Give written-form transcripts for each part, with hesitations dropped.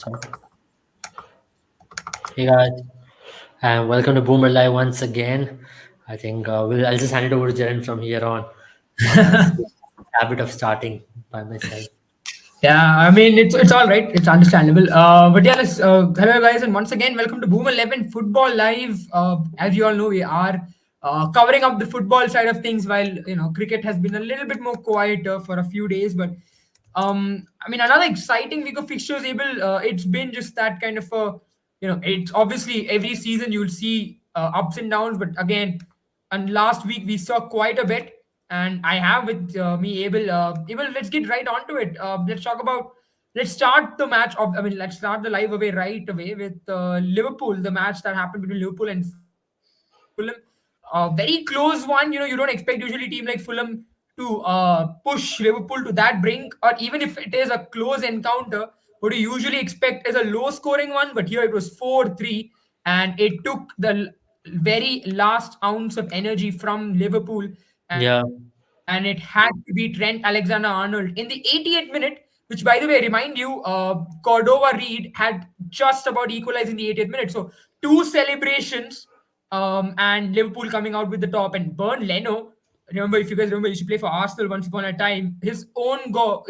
Start. Hey guys, and welcome to Boomer Live once again. I think I'll just hand it over to Jaren from here on. As habit of starting by myself. Yeah, I mean it's all right. It's understandable. But yeah, hello guys, and once again, welcome to Boom 11 Football Live. As you all know, we are covering up the football side of things, while cricket has been a little bit more quieter for a few days. But I mean, another exciting week of fixtures. Able, it's been just that kind of a, it's obviously every season you'll see ups and downs, but again, and last week we saw quite a bit, and I have with me Abel. Let's get right onto it. Let's talk about. Let's start the match of. I mean, let's start the live away right away with Liverpool. The match that happened between Liverpool and Fulham. Very close one. You don't expect usually team like Fulham to push Liverpool to that brink, or even if it is a close encounter, what you usually expect is a low scoring one. But here it was 4-3, and it took the very last ounce of energy from Liverpool, and Yeah, it had to be Trent Alexander-Arnold in the 88th minute. Which, by the way, remind you, Cordova Reed had just about equalized in the 80th minute. So two celebrations, and Liverpool coming out with the top. And Bern Leno, remember, if you guys remember, he used to play for Arsenal once upon a time. His own goal,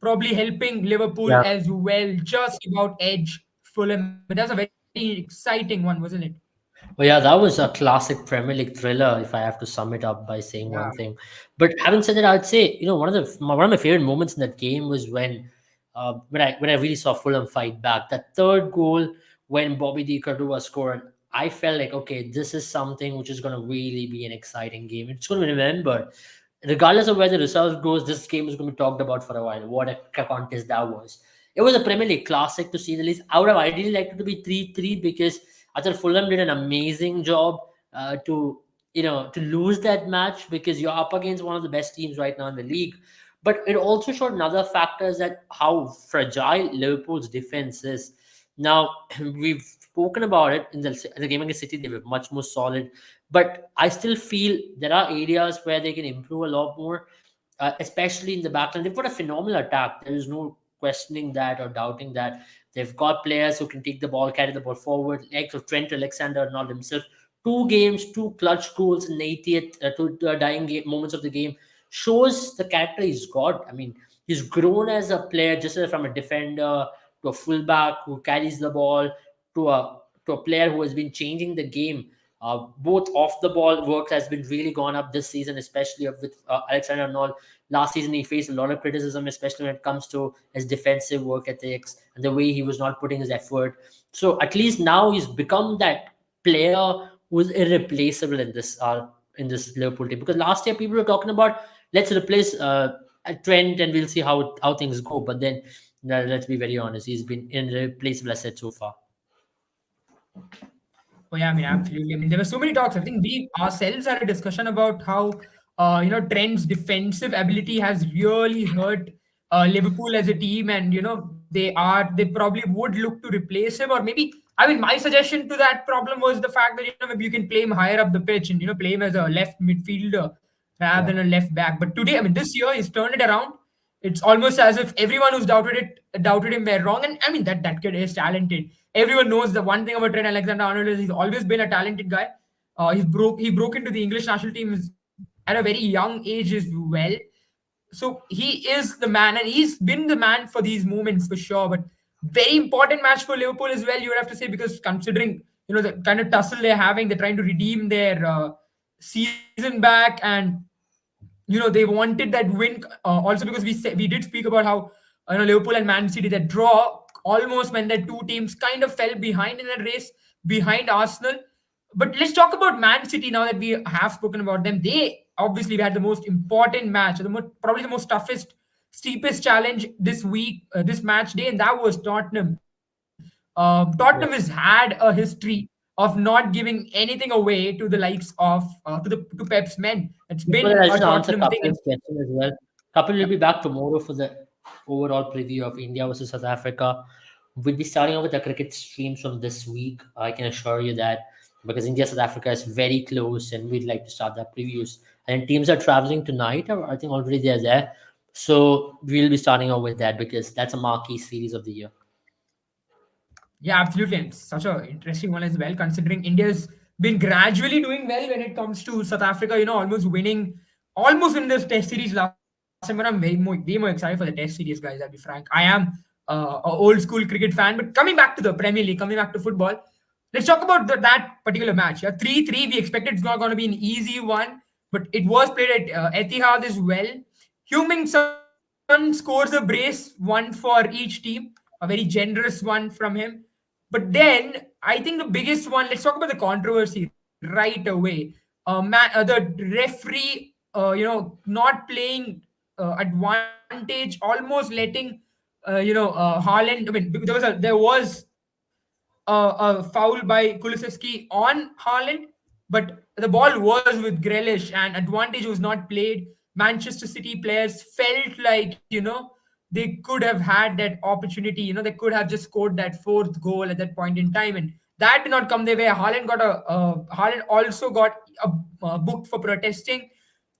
probably helping Liverpool as yeah. well, just about edge Fulham. But that's a very exciting one, wasn't it? Well, yeah, that was a classic Premier League thriller. If I have to sum it up by saying Yeah. one thing, but having said that, I'd say one of my favorite moments in that game was when I really saw Fulham fight back. That third goal when Bobby Di Cordova scored, I felt like okay, this is something which is going to really be an exciting game. It's going to be remembered, regardless of where the result goes. This game is going to be talked about for a while. What a contest that was! It was a Premier League classic to see the least. I would have ideally liked it to be 3-3 because I thought Fulham did an amazing job to lose that match because you're up against one of the best teams right now in the league. But it also showed another factor is that how fragile Liverpool's defense is. Now we've spoken about it in the game against City. They were much more solid, but I still feel there are areas where they can improve a lot more, especially in the backline. They've got a phenomenal attack. There is no questioning that or doubting that. They've got players who can take the ball, carry the ball forward, like Trent Alexander-Arnold himself. Two games, two clutch goals in the 80th, two dying moments of the game shows the character he's got. I mean, he's grown as a player, just from a defender to a fullback who carries the ball to a player who has been changing the game. Both off the ball work has been really gone up this season, especially with Alexander Arnold. Last season, he faced a lot of criticism, especially when it comes to his defensive work ethics and the way he was not putting his effort. So at least now he's become that player who's irreplaceable in this Liverpool team. Because last year people were talking about let's replace a Trent and we'll see how things go. But then let's be very honest, he's been irreplaceable asset so far. Oh yeah, I mean, absolutely. I mean, there were so many talks. I think we ourselves had a discussion about how Trent's defensive ability has really hurt Liverpool as a team, and they probably would look to replace him, or maybe. I mean, my suggestion to that problem was the fact that maybe you can play him higher up the pitch and play him as a left midfielder rather Yeah. than a left back. But today, I mean, this year he's turned it around. It's almost as if everyone who's doubted him were wrong. And I mean that kid is talented. Everyone knows the one thing about Trent Alexander-Arnold is he's always been a talented guy. He broke into the English national team at a very young age as well. So he is the man, and he's been the man for these moments for sure. But very important match for Liverpool as well, you would have to say, because considering the kind of tussle they're having, they're trying to redeem their season back, and they wanted that win. Also because we did speak about how Liverpool and Man City, that draw almost when the two teams kind of fell behind in that race behind Arsenal. But let's talk about Man City now that we have spoken about them. They obviously had the most important match, probably the most toughest, steepest challenge this week, this match day, and that was Tottenham. Tottenham has had a history of not giving anything away to the likes of to Pep's men. It's Before been that, I a should answer Tottenham thing. Kapil's question as well. Kapil will be back tomorrow for the overall preview of India versus South Africa. We'll be starting off with the cricket streams from this week. I can assure you that because India South Africa is very close, and we'd like to start that previews. And teams are traveling tonight, or I think already they're there. So we'll be starting out with that because that's a marquee series of the year. Yeah, absolutely. And it's such a interesting one as well, considering India's been gradually doing well when it comes to South Africa, almost in this test series last time. But I'm way more excited for the test series, guys. I'll be frank. I am a old school cricket fan. But coming back to the Premier League, coming back to football, let's talk about that particular match. Yeah, 3-3. We expected it's not going to be an easy one, but it was played at Etihad as well. Heung-min Son scores a brace, one for each team, a very generous one from him. But then I think the biggest one. Let's talk about the controversy right away. The referee, not playing advantage, almost letting Haaland. I mean, there was a foul by Kulusevski on Haaland, but the ball was with Grealish and advantage was not played. Manchester City players felt like, they could have had that opportunity. They could have just scored that fourth goal at that point in time, and that did not come their way. Haaland also got booked for protesting.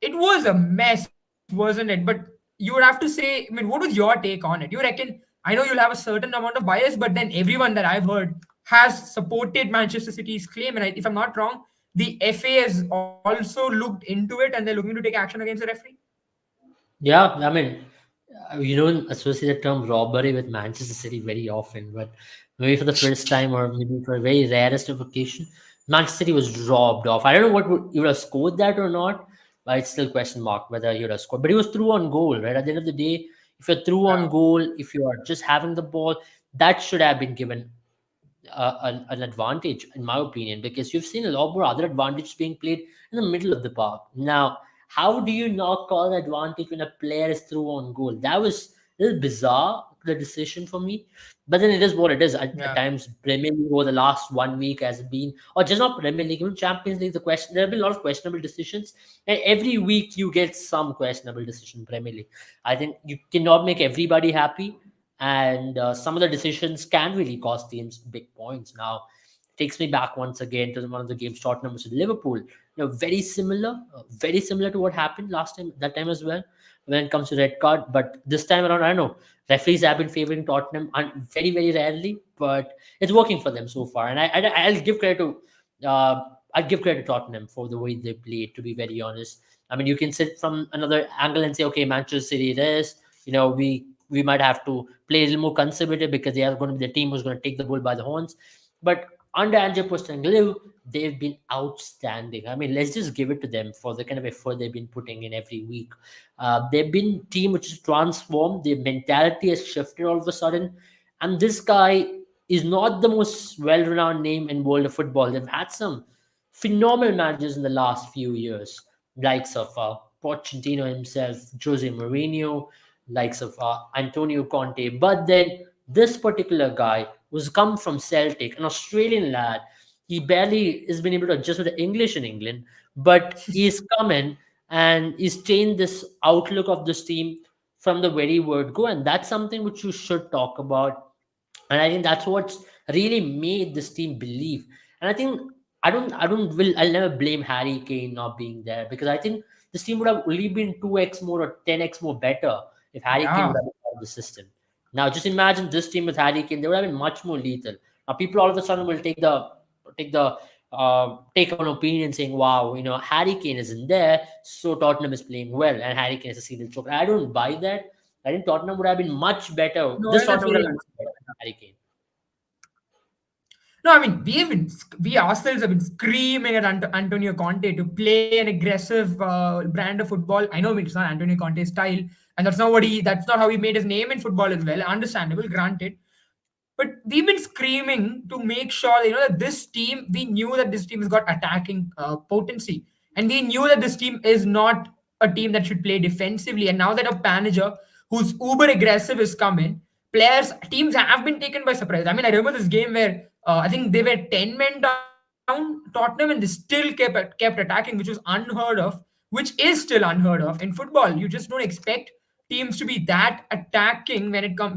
It was a mess, wasn't it? But you would have to say, I mean, what was your take on it? You reckon? I know you'll have a certain amount of bias, but then everyone that I've heard has supported Manchester City's claim. And if I'm not wrong, the FA has also looked into it and they're looking to take action against the referee. Yeah, I mean, you don't associate the term robbery with Manchester City very often, but maybe for the first time or maybe for a very rarest of occasion, Manchester City was robbed off. I don't know what you would have scored that or not, but it's still question mark whether he would have scored. But he was through on goal, right? At the end of the day, if you're through on Yeah. goal, if you are just having the ball, that should have been given an advantage, in my opinion, because you've seen a lot more other advantages being played in the middle of the park. Now, how do you not call an advantage when a player is through on goal? That was a little bizarre, the decision for me. But then it is what it is. At Yeah. times, Premier League over the last 1 week has been, or just not Premier League, even Champions League, there have been a lot of questionable decisions. And every week you get some questionable decision in Premier League. I think you cannot make everybody happy, and some of the decisions can really cost teams big points. Now, takes me back once again to one of the games Tottenham was with Liverpool. Very similar to what happened last time, that time as well, when it comes to red card. But this time around, I don't know. Referees have been favoring Tottenham and very, very rarely, but it's working for them so far. And I'll give credit to Tottenham for the way they played. To be very honest, I mean, you can sit from another angle and say, okay, Manchester City, this, we might have to play a little more conservative because they are going to be the team who's going to take the bull by the horns. But under Andrea Postecoglou, they've been outstanding. I mean, let's just give it to them for the kind of effort they've been putting in every week. They've been a team which is transformed. Their mentality has shifted all of a sudden. And this guy is not the most well-renowned name in world of football. They've had some phenomenal managers in the last few years, likes of Pochettino himself, Jose Mourinho, likes of Antonio Conte. But then this particular guy was come from Celtic, an Australian lad. He barely has been able to adjust with the English in England, but he's come in and he's changed this outlook of this team from the very word go. And that's something which you should talk about, and I think that's what's really made this team believe. And I think I'll never blame Harry Kane not being there, because I think this team would have only been 2x more or 10x more better if Harry Kane would Yeah. have been part of the system. Now just imagine this team with Harry Kane, they would have been much more lethal. Now people all of a sudden will take an opinion saying, wow, Harry Kane isn't there, so Tottenham is playing well and Harry Kane is a serial choker. I don't buy that. I think Tottenham would have been much better. No, This and that's Tottenham would have very been much better than Harry Kane. No, I mean, we ourselves have been screaming at Antonio Conte to play an aggressive brand of football. I know it's not Antonio Conte's style, and that's not how he made his name in football as well. Understandable, granted. But we've been screaming to make sure that this team. We knew that this team has got attacking potency, and we knew that this team is not a team that should play defensively. And now that a manager who's uber aggressive is coming, teams have been taken by surprise. I mean, I remember this game where I think they were 10 men down, Tottenham, and they still kept attacking, which was unheard of, which is still unheard of in football. You just don't expect teams to be that attacking when it comes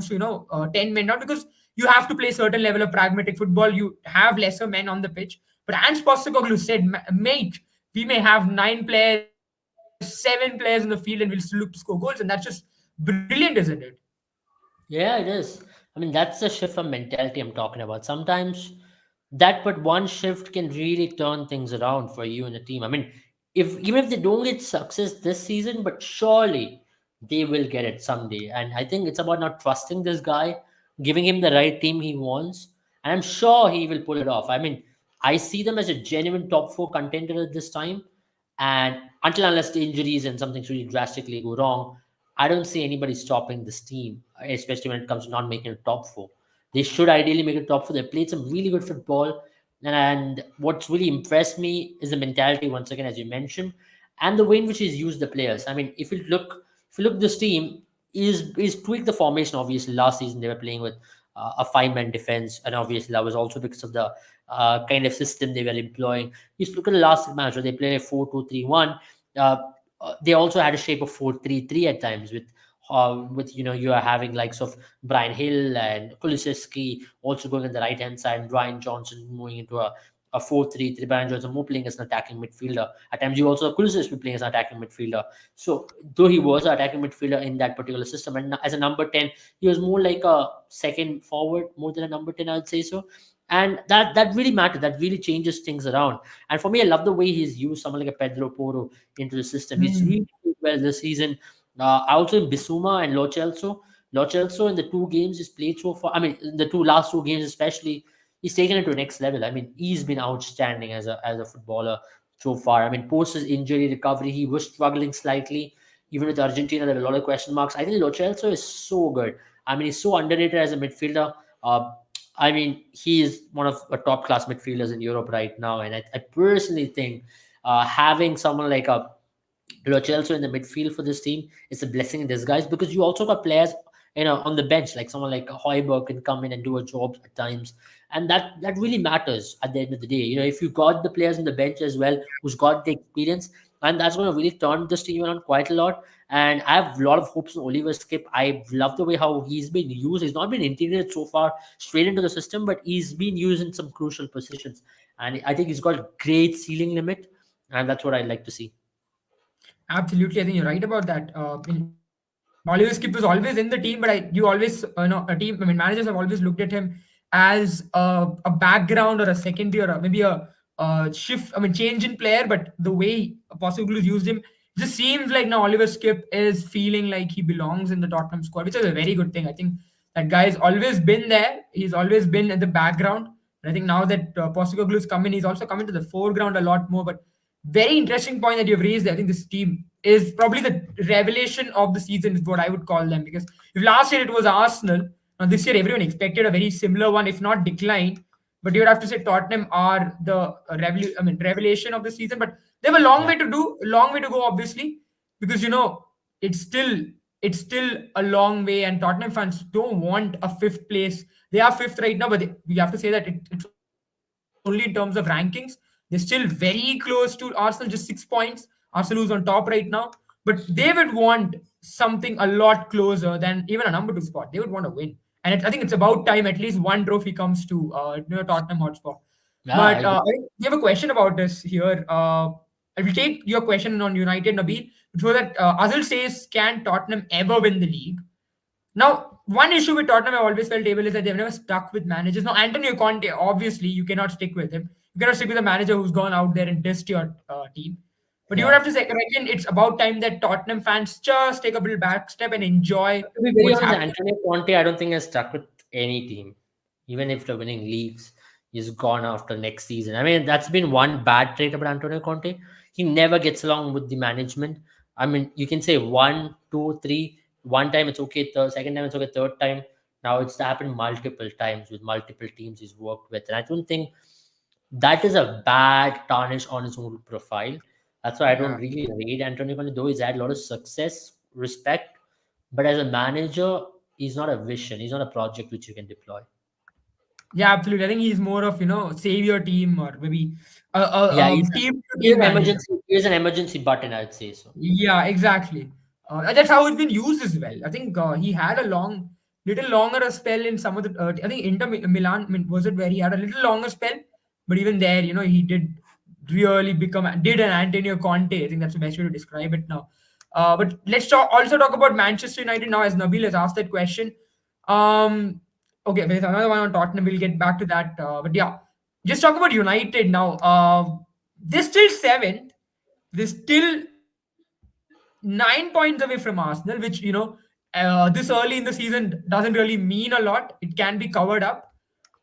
to 10 men down, because you have to play certain level of pragmatic football. You have lesser men on the pitch. But Ange Postecoglou said, mate, we may have 9 players there's 7 players in the field and we'll still look to score goals, and that's just brilliant, isn't it? Yeah, it is. I mean, that's the shift of mentality I'm talking about. Sometimes that but one shift can really turn things around for you and the team. I mean, if even if they don't get success this season, but surely they will get it someday. And I think it's about not trusting this guy, giving him the right team he wants, and I'm sure he will pull it off. I mean, I see them as a genuine top four contender at this time, and until unless the injuries and something really drastically go wrong, I don't see anybody stopping this team, especially when it comes to not making a top four. They should ideally make a top four. They played some really good football. And what's really impressed me is the mentality, once again, as you mentioned, and the way in which he's used the players. I mean, if you look this team, is tweaked the formation. Obviously, last season they were playing with a five-man defense, and obviously that was also because of the kind of system they were employing. You just look at the last match where they played a 4-2-3-1. Uh, they also had a shape of 4-3-3 at times with you are having likes of Brian Hill and Kulusevski also going on the right hand side, and Brian Johnson moving into a 4-3-3. Brian Johnson more playing as an attacking midfielder. At times you also have Kulusevski playing as an attacking midfielder. So though he was an attacking midfielder in that particular system, and as a number 10, he was more like a second forward more than a number 10, I'd say so. And that really matters. That really changes things around. And for me, I love the way he's used someone like a Pedro Porro into the system. He's Hmm. really played well this season. Also in Bissouma and Lo Celso. Lo Celso in the two games he's played so far, I mean, in the last two games especially, he's taken it to the next level. I mean, he's been outstanding as a footballer so far. I mean, post his injury recovery, he was struggling slightly. Even with Argentina, there were a lot of question marks. I think Lo Celso is so good. I mean, he's so underrated as a midfielder. Uh, I mean, he is one of the top class midfielders in Europe right now, and I personally think having someone like a Lo Celso in the midfield for this team is a blessing in disguise, because you also got players on the bench, like someone like Hoiberg can come in and do a job at times, and that really matters at the end of the day. If you got the players on the bench as well who's got the experience, and that's going to really turn this team around quite a lot. And I have a lot of hopes on Oliver Skip. I love the way how he's been used. He's not been integrated so far straight into the system, but he's been used in some crucial positions, and I think he's got a great ceiling limit, and that's what I'd like to see. Absolutely, I think you're right about that. Oliver Skip was always in the team, but you always, a team. I mean, managers have always looked at him as a background or a secondary or maybe a shift. I mean, change in player, but the way Postecoglou used him just seems like now Oliver Skip is feeling like he belongs in the Tottenham squad, which is a very good thing. I think that guy's always been there. He's always been in the background. And I think now that Postecoglou's come in, he's also coming to the foreground a lot more. But very interesting point that you've raised. I think this team is probably the revelation of the season, is what I would call them. Because if last year it was Arsenal, now this year everyone expected a very similar one, if not decline. But you would have to say Tottenham are the revelation of the season. But they have a long Yeah. way to do, long way to go, obviously, because it's still it's still a long way, and Tottenham fans don't want a fifth place. They are fifth right now, but we have to say that it's only in terms of rankings. They're still very close to Arsenal, just 6 points. Arsenal who's on top right now, but they would want something a lot closer than even a number 2 spot. They would want to win, and I think it's about time at least one trophy comes to Tottenham Hotspur. Yeah, But I agree. we have a question about this here. I will take your question on United, Nabil. So that Azil says, can Tottenham ever win the league? Now, one issue with Tottenham I've always felt able is that they've never stuck with managers. Now, Antonio Conte, obviously, you cannot stick with him. You cannot stick with a manager who's gone out there and dissed your team. But you would Yeah. have to say, reckon it's about time that Tottenham fans just take a little back step and enjoy To be very what's honest, happening. Antonio Conte, I don't think has stuck with any team, even if they're winning leagues. He's gone after next season. I mean, that's been one bad trait about Antonio Conte. He never gets along with the management. I mean, you can say one, two, three. One time it's okay, second time it's okay, third time. Now it's happened multiple times with multiple teams he's worked with. And I don't think that is a bad tarnish on his own profile. That's why I don't Yeah. really rate Antonio Conte, though he's had a lot of success, respect. But as a manager, he's not a vision. He's not a project which you can deploy. Yeah, absolutely. I think he's more of, save your team or maybe Yeah, a team to team manager. he's an emergency button, I'd say so. Yeah, exactly. And that's how it's been used as well. I think he had a little longer a spell in some of the. I think Milan, I mean, was it where he had a little longer spell? But even there, he did really become did an Antonio Conte. I think that's the best way to describe it now. But let's also talk about Manchester United now, as Nabil has asked that question. Um, okay, there's another one on Tottenham. We'll get back to that. But yeah, just talk about United now. They're still seventh. They're still 9 points away from Arsenal, which this early in the season doesn't really mean a lot. It can be covered up.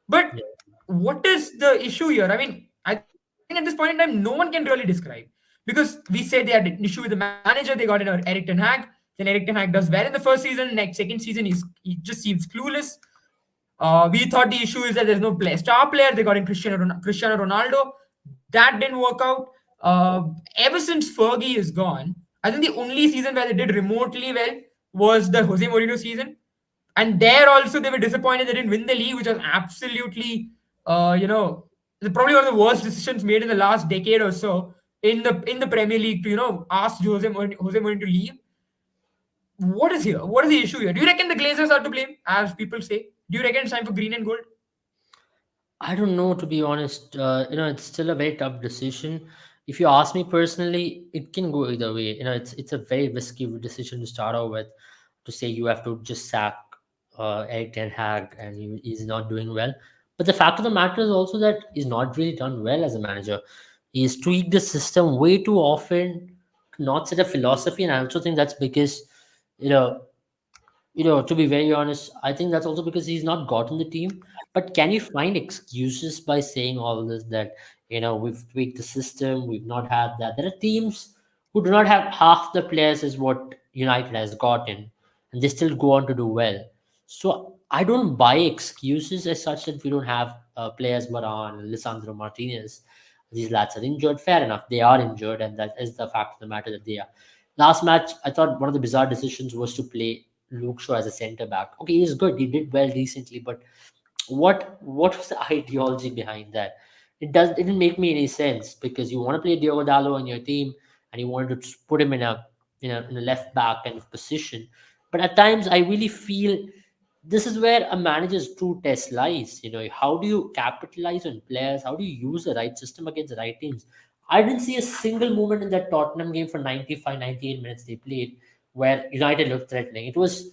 But Yeah. what is the issue here? I mean, I think at this point in time, no one can really describe because we said they had an issue with the manager. They got in Eric Ten Hag. Then Eric Ten Hag does well in the first season. Next second season, he just seems clueless. We thought the issue is that there's no star player. They got in Cristiano Ronaldo. That didn't work out. Ever since Fergie is gone, I think the only season where they did remotely well was the Jose Mourinho season, and there also they were disappointed they didn't win the league, which was absolutely, probably one of the worst decisions made in the last decade or so in the Premier League to ask Jose Mourinho to leave. What is here? What is the issue here? Do you reckon the Glazers are to blame, as people say? Do you reckon it's time for green and gold? I don't know, to be honest. It's still a very tough decision. If you ask me personally, it can go either way. It's a very risky decision to start out with, to say you have to just sack Eric Ten Hag and he's not doing well. But the fact of the matter is also that he's not really done well as a manager. He's tweaked the system way too often, not set a philosophy, and I also think that's because you know to be very honest, I think that's also because he's not gotten the team. But can you find excuses by saying all this, that we've tweaked the system, we've not had that? There are teams who do not have half the players as what United has gotten, and they still go on to do well. So I don't buy excuses as such that we don't have players, Moran, Lisandro Martinez. These lads are injured. Fair enough, they are injured, and that is the fact of the matter that they are. Last match, I thought one of the bizarre decisions was to play Luke Shaw as a centre back. Okay, he's good. He did well recently, but what was the ideology behind that? It didn't make me any sense, because you want to play Diogo Dallo on your team and you wanted to put him in a left back kind of position. But at times, I really feel this is where a manager's true test lies. How do you capitalize on players? How do you use the right system against the right teams? I didn't see a single moment in that Tottenham game for 95, 98 minutes they played where United looked threatening. It was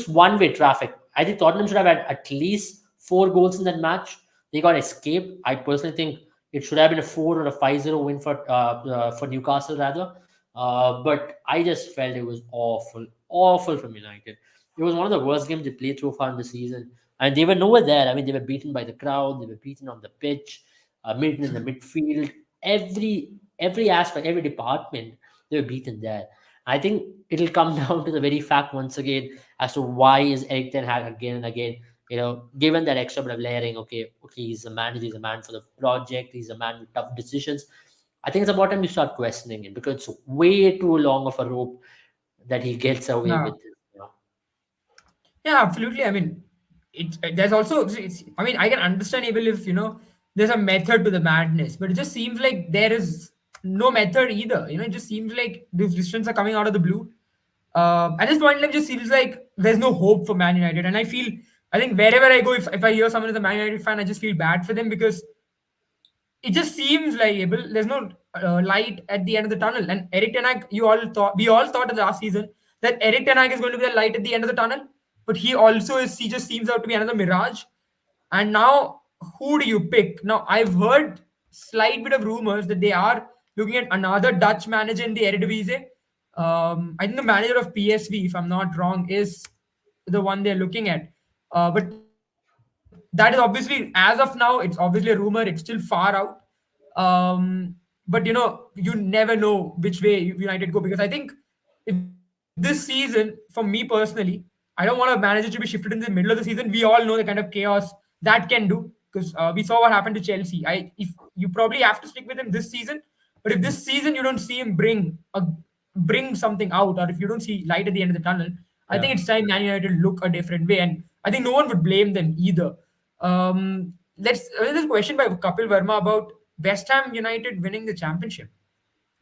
one way traffic. I think Tottenham should have had at least 4 goals in that match. They got escaped. I personally think it should have been a 4 or a 5-0 win for Newcastle rather. But I just felt it was awful, awful from United. It was one of the worst games they played so far in the season, and they were nowhere there. I mean, they were beaten by the crowd, they were beaten on the pitch, beaten in the midfield, every aspect, every department, they were beaten there. I think it'll come down to the very fact once again as to why is Eric Ten Hag again and again. Given that extra bit of layering, okay, he's a manager, he's a man for the project, he's a man with tough decisions. I think it's about time you start questioning it, because it's way too long of a rope that he gets away Yeah. with. Yeah, absolutely. I mean, there's also. I mean, I can understand even if there's a method to the madness, but it just seems like there is no method either. It just seems like these decisions are coming out of the blue. At this point in time, it just seems like there's no hope for Man United, and I think wherever I go, if I hear someone is a Man United fan, I just feel bad for them because it just seems like there's no light at the end of the tunnel. And Eric Ten Hag, we all thought in the last season that Eric Ten Hag is going to be the light at the end of the tunnel, but he also is. He just seems out to be another mirage. And now, who do you pick? Now, I've heard slight bit of rumors that they are looking at another Dutch manager in the Eredivisie. I think the manager of PSV, if I'm not wrong, is the one they're looking at. But that is obviously, as of now, it's obviously a rumor. It's still far out. But you never know which way United go, because I think if this season, for me personally, I don't want a manager to be shifted in the middle of the season. We all know the kind of chaos that can do, because we saw what happened to Chelsea. If you probably have to stick with him this season, but if this season you don't see him bring something out, or if you don't see light at the end of the tunnel, I Yeah. think it's time Man United look a different way, and I think no one would blame them either. There's a question by Kapil Verma about West Ham United winning the championship.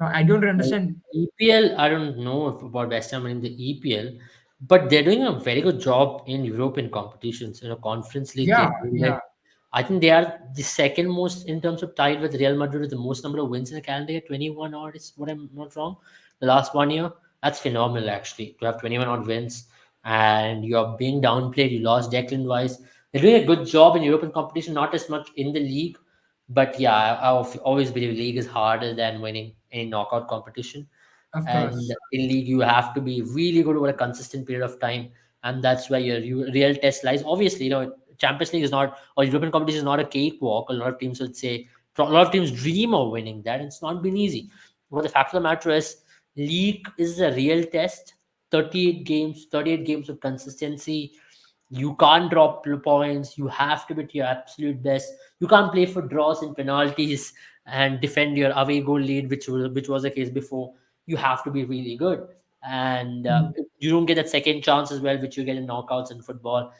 I don't Well, understand. EPL, I don't know about West Ham in the EPL, but they're doing a very good job in European competitions. Conference League, Yeah, they're doing yeah. it. I think they are the second most in terms of tied with Real Madrid with the most number of wins in a calendar year. 21 odd is what I'm not wrong. The last 1 year. That's phenomenal actually to have 21 odd wins and you're being downplayed. You lost Declan Rice. They're doing a good job in European competition, not as much in the league. But yeah, I always believe league is harder than winning any knockout competition. Of And course. in league, you have to be really good over a consistent period of time, and that's where your real test lies. Obviously, Champions League is not, or European competition is not a cakewalk. A lot of teams would say, a lot of teams dream of winning that, and it's not been easy. But the fact of the matter is, league is a real test. 38 games of consistency. You can't drop points. You have to be at your absolute best. You can't play for draws and penalties and defend your away goal lead, which was the case before. You have to be really good, and you don't get that second chance as well, which you get in knockouts in football.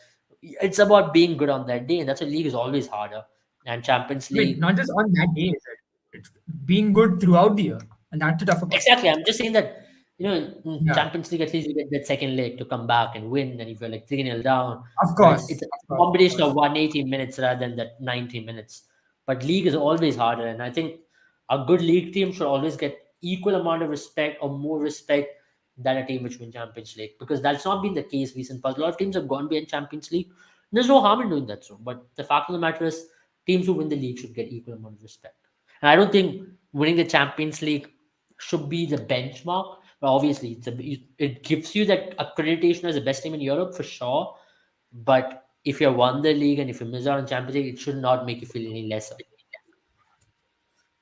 It's about being good on that day, and that's why league is always harder. And Champions I mean, League, not just on that day, is it? It's being good throughout the year, and that's the tougher part. exactly. I'm just saying that, in Yeah, Champions League, at least you get that second leg to come back and win. And if you're like 3-0 down, of it's course, a of course, of combination of course. 180 minutes rather than that 90 minutes. But league is always harder. And I think a good league team should always get equal amount of respect or more respect than a team which win Champions League. Because that's not been the case recent past. A lot of teams have gone beyond Champions League. There's no harm in doing that. So, but the fact of the matter is, teams who win the league should get equal amount of respect. And I don't think winning the Champions League should be the benchmark. But obviously, it gives you that accreditation as the best team in Europe for sure. But if you won the league and if you miss out on Champions League, it should not make you feel any lesser.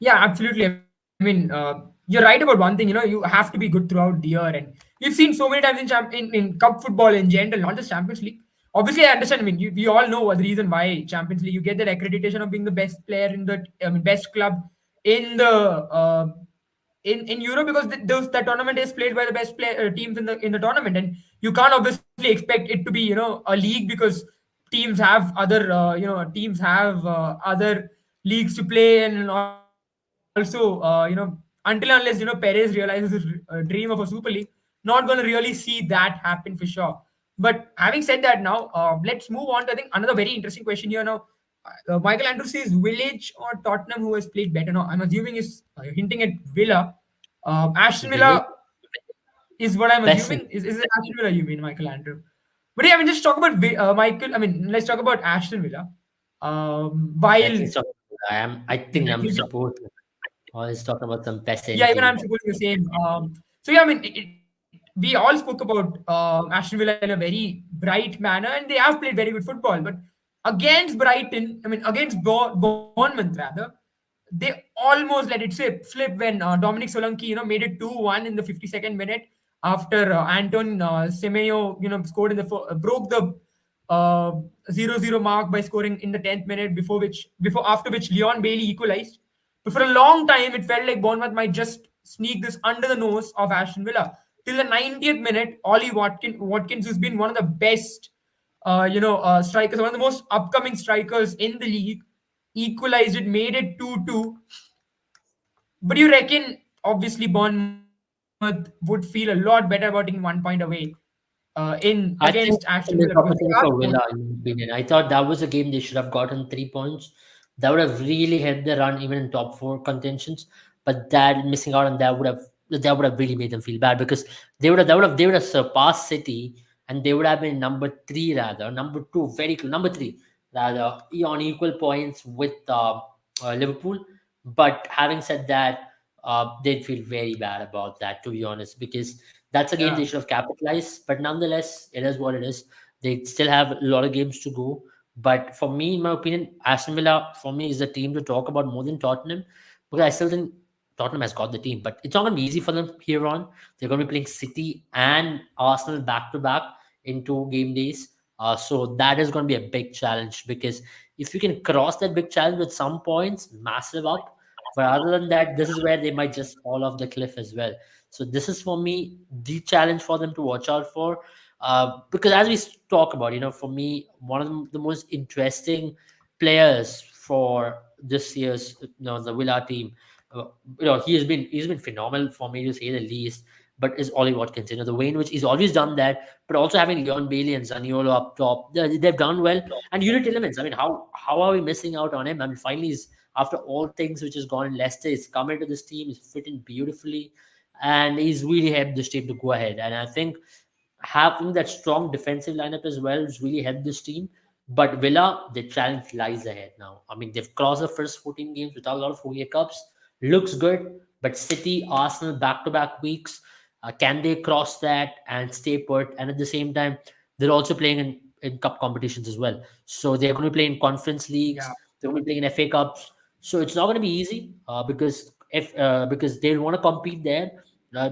Yeah, absolutely. I mean, you're right about one thing. You have to be good throughout the year, and we've seen so many times in cup football in general, not just Champions League. Obviously, I understand. I mean, we all know what the reason why Champions League you get that accreditation of being the best player in the, I mean, best club in the in Europe, because that tournament is played by the best teams in the tournament, and you can't obviously expect it to be a league because teams have other leagues to play, and also until unless Perez realizes his dream of a Super League, not going to really see that happen for sure. But having said that, now let's move on to, I think, another very interesting question here now. Michael Andrews says Village or Tottenham who has played better. Now, I'm assuming is hinting at Villa. Aston Village, Villa is what I'm best in, assuming. Is it Aston Villa you mean, Michael Andrew? But yeah, I mean, just talk about Michael. I mean, let's talk about Aston Villa. I While think so. I think I'm exactly, supposed to always talk about some yeah, even peasantry. I'm supposing the same. So yeah, I mean, we all spoke about Aston Villa in a very bright manner, and they have played very good football. But against Brighton, I mean, against Bournemouth rather, they almost let it flip when Dominic Solanke, made it 2-1 in the 52nd minute after Anton Semenyo, scored in broke the uh, 0-0 mark by scoring in the 10th minute, before after which Leon Bailey equalized. But for a long time, it felt like Bournemouth might just sneak this under the nose of Aston Villa. Till the 90th minute, Ollie Watkins, who's been one of the best, strikers, one of the most upcoming strikers in the league, equalized it, made it 2-2. But you reckon, obviously, Bournemouth would feel a lot better about taking 1 point away in I against think Aston Villa, it's a because missed they are opportunity the for most. Villa, in my opinion. I thought that was a game they should have gotten 3 points. That would have really helped the run even in top four contentions. But that missing out on that would have really made them feel bad because they would have surpassed City and they would have been number three rather, number two, very close, number three rather, on equal points with Liverpool. But having said that, they'd feel very bad about that, to be honest, because that's a game Yeah. they should have capitalized. But nonetheless, it is what it is. They still have a lot of games to go. But for me, in my opinion, Aston Villa for me is a team to talk about more than Tottenham because I still think Tottenham has got the team. But it's not going to be easy for them here on. They're going to be playing City and Arsenal back to back in 2 game days. So that is going to be a big challenge because if you can cross that big challenge with some points, massive up. But other than that, this is where they might just fall off the cliff as well. So this is for me the challenge for them to watch out for. Because as we talk about, for me, one of the most interesting players for this year's, the Villa team, uh, he's been phenomenal for me to say the least. but is Ollie Watkins. The way in which he's always done that, but also having Leon Bailey and Zaniolo up top, they've done well. And Unit Elements, I mean, how are we missing out on him? I mean, finally, after all things which has gone in Leicester, he's come into this team, he's fit in beautifully, and he's really helped this team to go ahead. And I think having that strong defensive lineup as well has really helped this team. But Villa, the challenge lies ahead now. I mean, they've crossed the first 14 games without a lot of hiccups. Looks good, but City, Arsenal, back-to-back weeks, can they cross that and stay put? And at the same time, they're also playing in cup competitions as well. So they're going to play in conference leagues. Yeah. They're going to be playing in FA Cups. So it's not going to be easy because they want to compete there.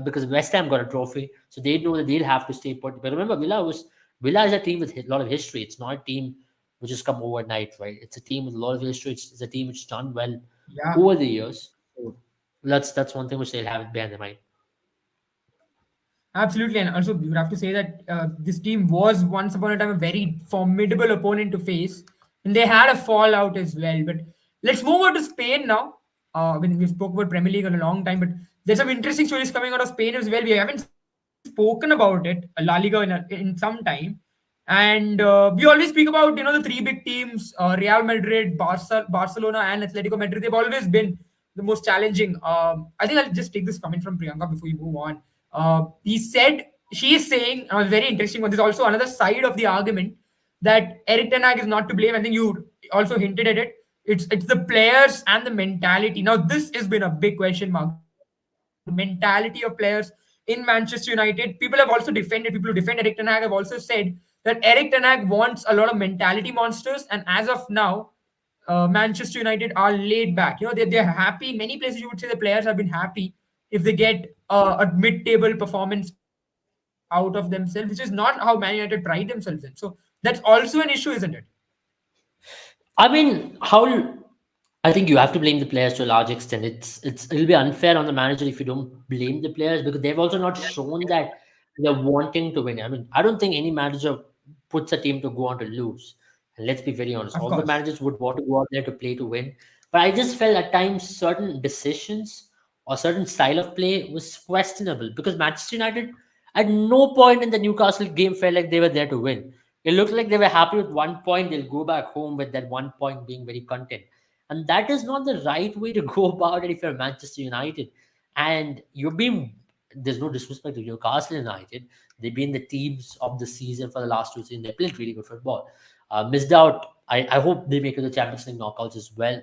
Because West Ham got a trophy, so they know that they'll have to stay put. But remember, Villa is a team with a lot of history. It's not a team which has come overnight, right? It's a team with a lot of history. It's a team which has done well over Yeah. the years. So that's one thing which they'll have behind their mind. Absolutely, and also you would have to say that this team was once upon a time a very formidable opponent to face, and they had a fallout as well. But let's move on to Spain now. When we spoke about Premier League in a long time, but there's some interesting stories coming out of Spain as well. We haven't spoken about it, La Liga, in some time, and we always speak about the three big teams: Real Madrid, Barcelona, and Atletico Madrid. They've always been the most challenging. I think I'll just take this comment from Priyanka before you move on. He said, she is saying, a very interesting one. There's also another side of the argument that Eric Ten Hag is not to blame. I think you also hinted at it. It's the players and the mentality. Now, this has been a big question mark. The mentality of players in Manchester United. People have also defended, people who defend Eric Ten Hag have also said that Eric Ten Hag wants a lot of mentality monsters, and as of now, Manchester United are laid back. They're happy. In many places, you would say the players have been happy if they get a mid-table performance out of themselves, which is not how Man United pride themselves in. So that's also an issue, isn't it? I mean, how I think you have to blame the players to a large extent. It'll be unfair on the manager if you don't blame the players because they've also not shown that they're wanting to win. I mean, I don't think any manager puts a team to go on to lose. And let's be very honest, Of all the course. managers would want to go out there to play to win. But I just felt at times certain decisions or certain style of play was questionable because Manchester United at no point in the Newcastle game felt like they were there to win. It looked like they were happy with 1 point. They'll go back home with that 1 point being very content. And that is not the right way to go about it if you're Manchester United. And you've been, there's no disrespect to Newcastle United. They've been the teams of the season for the last 2 seasons. They played really good football. Missed out. I hope they make it to the Champions League knockouts as well.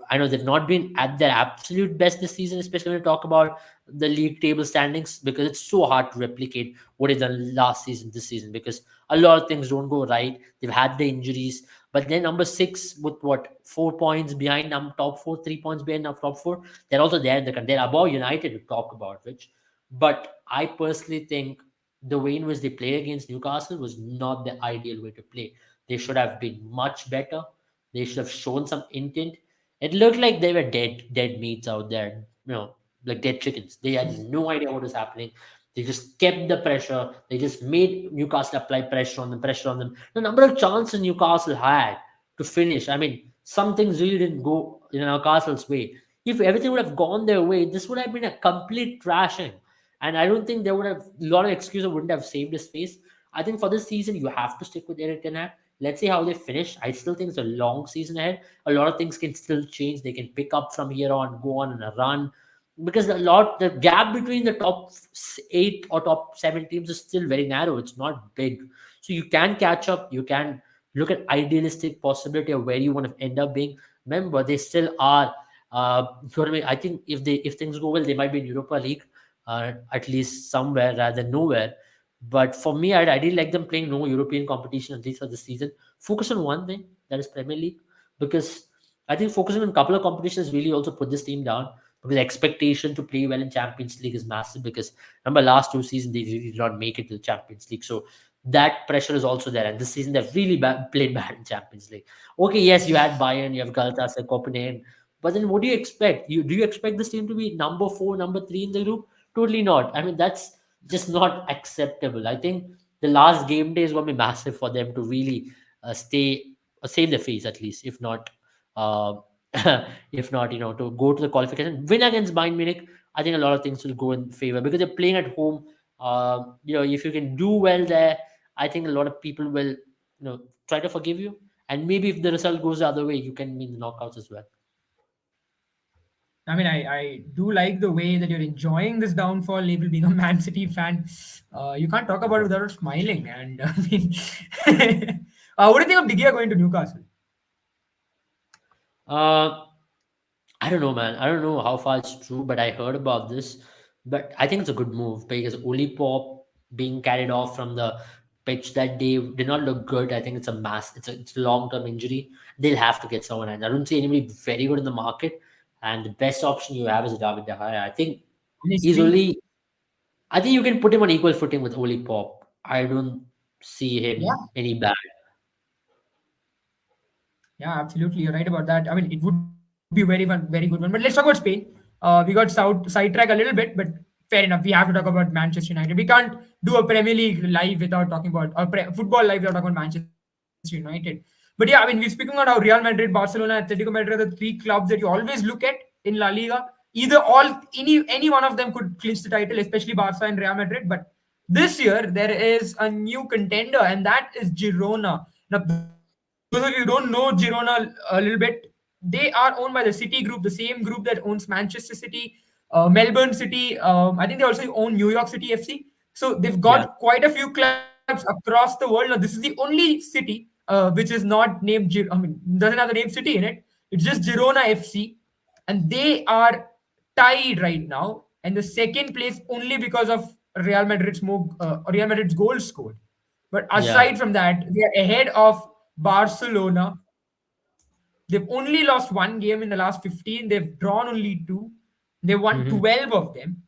I know they've not been at their absolute best this season, especially when you talk about the league table standings, because it's so hard to replicate what they've done last season, this season, because a lot of things don't go right. They've had the injuries, but then number six with what 4 points behind top four, 3 points behind top four, they're also there. They're above United to talk about which. But I personally think the way in which they play against Newcastle was not the ideal way to play. They should have been much better. They should have shown some intent. It looked like they were dead meats out there, like dead chickens. They had no idea what was happening. They just kept the pressure. They just made Newcastle apply pressure on them. The number of chances Newcastle had to finish. I mean, some things really didn't go in Newcastle's way. If everything would have gone their way, this would have been a complete trashing. And I don't think there would have a lot of excuses wouldn't have saved his face. I think for this season, you have to stick with Eric Ten Hag. Let's see how they finish. I still think it's a long season ahead. A lot of things can still change. They can pick up from here on, go on in a run, because the gap between the top 8 or top 7 teams is still very narrow. It's not big, so you can catch up. You can look at idealistic possibility of where you want to end up being. Remember, they still are. I think if things go well, they might be in Europa League, at least somewhere rather than nowhere. But for me, I didn't like them playing no European competition at least for this season. Focus on one thing, that is Premier League, because I think focusing on a couple of competitions really also put this team down, because the expectation to play well in Champions League is massive. Because remember, last 2 seasons they really did not make it to the Champions League, so that pressure is also there. And this season they've really played bad in Champions League. Okay, yes, you had Bayern, you have Galatasaray, Copenhagen, but then what do you expect? Do you expect this team to be number 4, number 3 in the group? Totally not. I mean, that's just not acceptable. I think the last game days will be massive for them to really stay save their face at least, if not, uh, if not, to go to the qualification, win against Bayern Munich. I think a lot of things will go in favor because they're playing at home. If you can do well there, I think a lot of people will, try to forgive you. And maybe if the result goes the other way, you can mean the knockouts as well. I mean, I do like the way that you're enjoying this downfall label being a Man City fan. You can't talk about it without smiling. And I mean, what do you think of De Gea going to Newcastle? Uh, I don't know, man. I don't know how far it's true, but I heard about this. But I think it's a good move because Oli Pop being carried off from the pitch that day did not look good. I think it's a long term injury. They'll have to get someone, and I don't see anybody very good in the market. And the best option you have is David De Gea. I think he's Honestly, only. I think you can put him on equal footing with Oli Pop. I don't see yeah, him any bad. yeah, absolutely. You're right about that. I mean, it would be very fun, very good one. But let's talk about Spain. We got sidetracked a little bit, but fair enough. We have to talk about Manchester United. We can't do a Premier League live without talking about football live without talking about Manchester United. But yeah, I mean, we're speaking about how Real Madrid, Barcelona, Atletico Madrid are the three clubs that you always look at in La Liga. Either any one of them could clinch the title, especially Barca and Real Madrid. But this year there is a new contender, and that is Girona. Now, those of you who don't know Girona a little bit, they are owned by the City Group, the same group that owns Manchester City, Melbourne City. I think they also own New York City FC. So they've Yeah. got quite a few clubs across the world. Now, this is the only city which is not named. Doesn't have the name city in it. It's just Girona FC, and they are tied right now, and the second place only because of Real Madrid's goals scored. But Yeah. aside from that, they are ahead of Barcelona. They've only lost one game in the last 15. They've drawn only two. They won Hmm. 12 of them.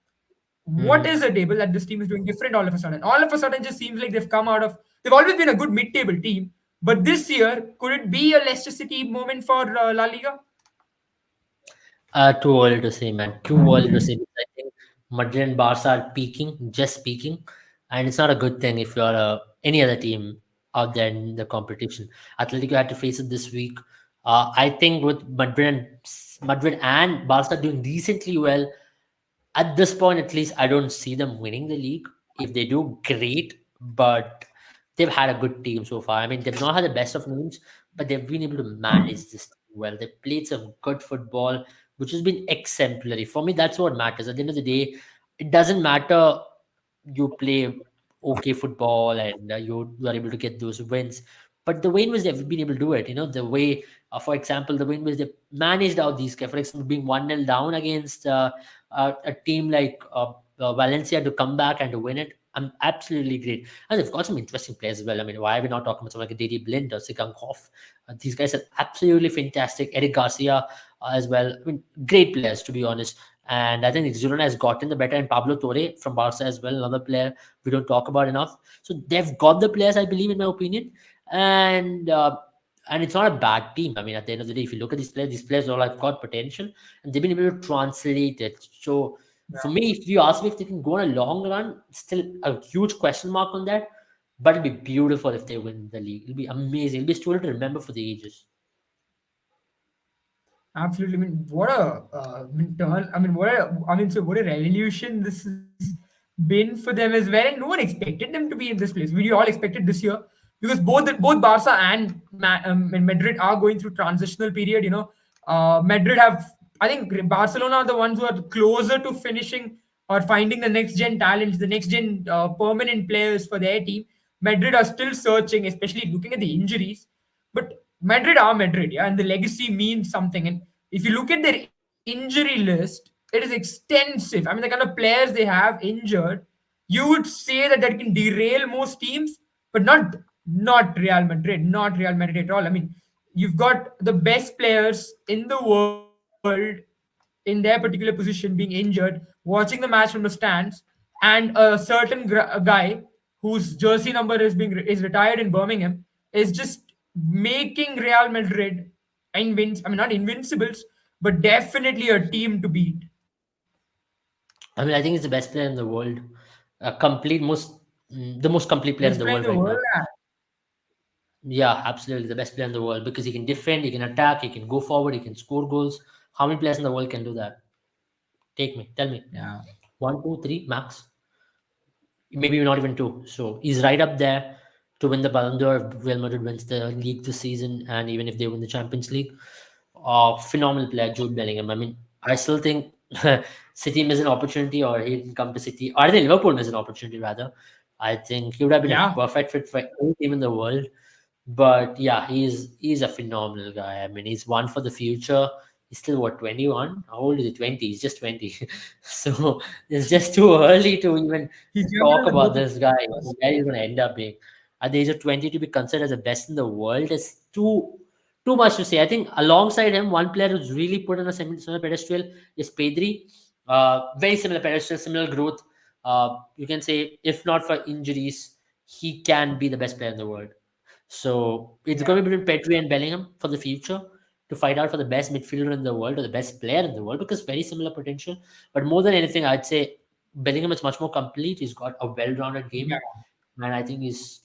What is a Hmm. table that this team is doing different all of a sudden? All of a sudden, just seems like they've come out of. They've always been a good mid-table team, but this year, could it be a Leicester City moment for La Liga? Too early to say, man. Too early to say. I think Madrid and Barca are peaking, just peaking, and it's not a good thing if you're any other team out there in the competition. Atletico had to face it this week. I think with Madrid and Barca doing decently well, at this point, at least, I don't see them winning the league. If they do, great. But they've had a good team so far. I mean, they've not had the best of names, but they've been able to manage this team well. They've played some good football, which has been exemplary. For me, that's what matters. At the end of the day, it doesn't matter you play okay football and you are able to get those wins. But the way in which they've been able to do it, the way, for example, the way in which they managed out these guys, for example, being 1-0 down against a team like Valencia to come back and to win it, absolutely great. And they've got some interesting players as well. I mean, why are we not talking about someone like Didi Blind or Sikankov? These guys are absolutely fantastic. Eric Garcia as well. I mean, great players, to be honest. And I think Girona has gotten the better, and Pablo Torre from Barca as well, another player we don't talk about enough. So they've got the players, I believe, in my opinion. And it's not a bad team. I mean, at the end of the day, if you look at these players all have got potential, and they've been able to translate it. So for me, if you ask me if they can go on a long run, still a huge question mark on that. But it'll be beautiful if they win the league. It'll be amazing. It'll be a story to remember for the ages. Absolutely. I mean, what a turn. I mean, so what a revolution this has been for them as well. And no one expected them to be in this place. We all expected this year because both Barca and Madrid are going through transitional period. Madrid have. I think Barcelona are the ones who are closer to finishing or finding the next gen talents, the next gen permanent players for their team. Madrid are still searching, especially looking at the injuries. But Madrid are Madrid, yeah, and the legacy means something. And if you look at their injury list, it is extensive. I mean, the kind of players they have injured, you would say that can derail most teams, but not Real Madrid at all. I mean, you've got the best players in the world in their particular position being injured, watching the match from the stands, and a certain guy whose jersey number is retired in Birmingham is just making Real Madrid not invincibles, but definitely a team to beat. I mean, I think he's the best player in the world. The most complete player in Best the player in world the right world. now. Yeah, absolutely, the best player in the world because he can defend, he can attack, he can go forward, he can score goals. How many players in the world can do that? Take me. Tell me. Yeah. One, two, three, max. Maybe not even two. So he's right up there to win the Ballon d'Or if Real Madrid wins the league this season, and even if they win the Champions League. Phenomenal player, Jude Bellingham. I mean, I still think City missed an opportunity, or he didn't come to City, or I think Liverpool missed an opportunity rather. I think he would have been a Yeah. perfect fit for any team in the world. But yeah, he's a phenomenal guy. I mean, he's one for the future. He's still what, 21? How old is he? 20. He's just 20. So it's just too early to even He's younger talk than both about of this guy, us. where he's going to end up being. At the age of 20, to be considered as the best in the world is too much to say. I think alongside him, one player who's really put on a similar pedestal is Pedri. Very similar pedestal, similar growth. You can say, if not for injuries, he can be the best player in the world. So it's Yeah. going to be between Petri and Bellingham for the future to fight out for the best midfielder in the world or the best player in the world, because very similar potential. But more than anything, I'd say Bellingham is much more complete. He's got a well-rounded game, Yeah. and I think he's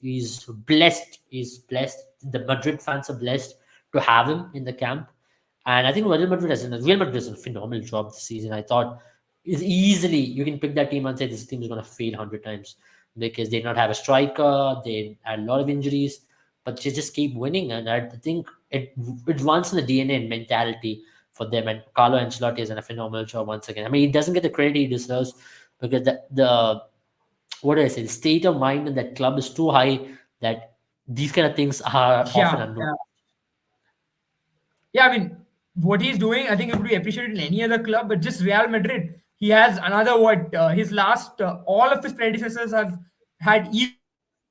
blessed. He's blessed. The Madrid fans are blessed to have him in the camp. And I think Real Madrid has done a phenomenal job this season. I thought is easily you can pick that team and say this team is going to fail 100 times because they not have a striker. They had a lot of injuries, but they just keep winning. And I think it runs in the DNA and mentality for them. And Carlo Ancelotti has done a phenomenal job once again. I mean, he doesn't get the credit he deserves because the what do I say? The state of mind in that club is too high that these kind of things are often Yeah. Yeah. unnoticed. Yeah, I mean, what he's doing, I think it would be appreciated in any other club, but just Real Madrid, he has another what his last all of his predecessors have had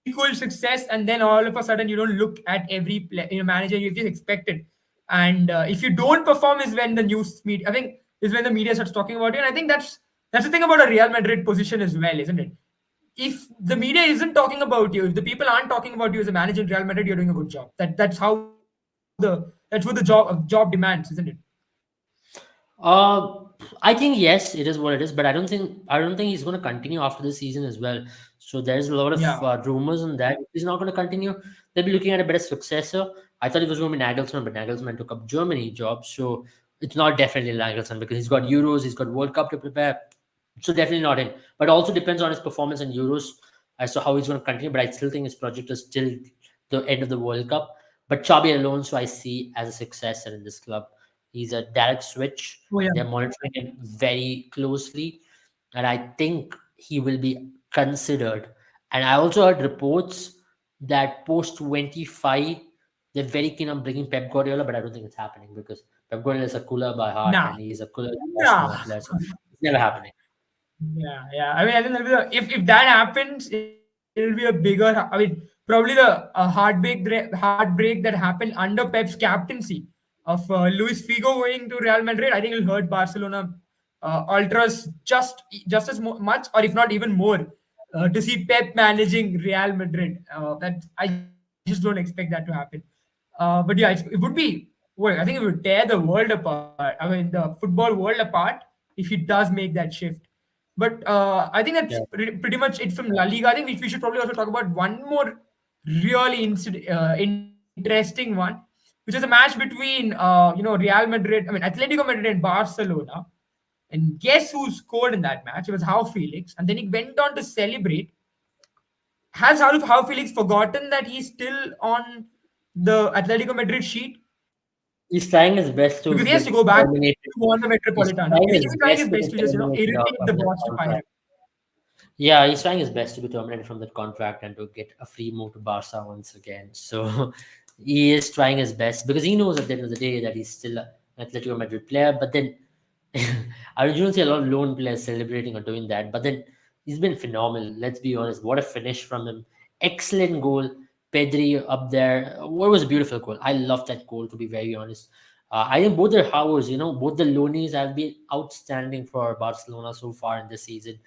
equal success, and then all of a sudden you don't look at every manager, you just expect it. And if you don't perform, is when the news media, I think, is when the media starts talking about you. And I think that's the thing about a Real Madrid position as well, isn't it? If the media isn't talking about you, if the people aren't talking about you as a manager in Real Madrid, you're doing a good job. That's what the job demands, isn't it? Uh, I think yes, it is what it is, but I don't think he's going to continue after the season as well. So there's a lot of Yeah. rumors on that. If he's not going to continue, they'll be looking at a better successor. I thought it was going to be Nagelsmann, but Nagelsmann took up Germany job, so it's not definitely Nagelsmann because he's got Euros, he's got World Cup to prepare, so definitely not him. But also depends on his performance in Euros as to how he's going to continue. But I still think his project is still the end of the World Cup. But Xabi Alonso, I see as a successor in this club. He's a direct switch. Oh yeah. They're monitoring him very closely, and I think he will be considered. And I also heard reports that post 25, they're very keen on bringing Pep Guardiola, but I don't think it's happening because Pep Guardiola is a cooler by heart and Nah. he's a cooler Barcelona Nah. player. So it's never happening. Yeah, yeah. I mean, I think if that happens, it'll be a bigger. I mean, probably the heartbreak that happened under Pep's captaincy of Luis Figo going to Real Madrid. I think it'll hurt Barcelona ultras just as much, or if not even more, to see Pep managing Real Madrid. That I just don't expect that to happen. But yeah, it would be. Well, I think it would tear the world apart. I mean, the football world apart if he does make that shift. But I think that's Yeah. pretty much it from La Liga. I think we should probably also talk about one more really interesting one, which is a match between Real Madrid, I mean Atletico Madrid and Barcelona. And guess who scored in that match? It was How Felix, and then he went on to celebrate. Has How Felix forgotten that he's still on the Atletico Madrid sheet? He's trying his Because best he has to to go get back to terminated. on the He's Metropolitano. trying He's his trying his best to best get to just terminated irritate from the that boss to fire him. contract. Yeah, he's trying his best to be terminated from that contract and to get a free move to Barca once again. So he is trying his best because he knows at the end of the day that he's still an Atletico Madrid player. But then I don't see a lot of lone players celebrating or doing that. But then he's been phenomenal. Let's be honest. What a finish from him. Excellent goal. Pedri up there. What was a beautiful goal. I love that goal, to be very honest. I think both their hours, both the loanies have been outstanding for Barcelona so far in this season.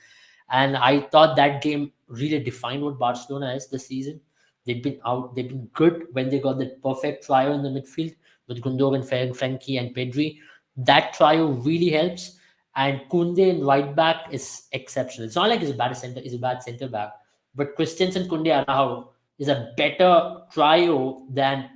And I thought that game really defined what Barcelona is this season. They've been good when they got the perfect trio in the midfield with Gundogan, Frankie, and Pedri. That trio really helps. And Kunde in right back is exceptional. It's not like he's a bad center back, but Christensen, Kunde, Araujo is a better trio than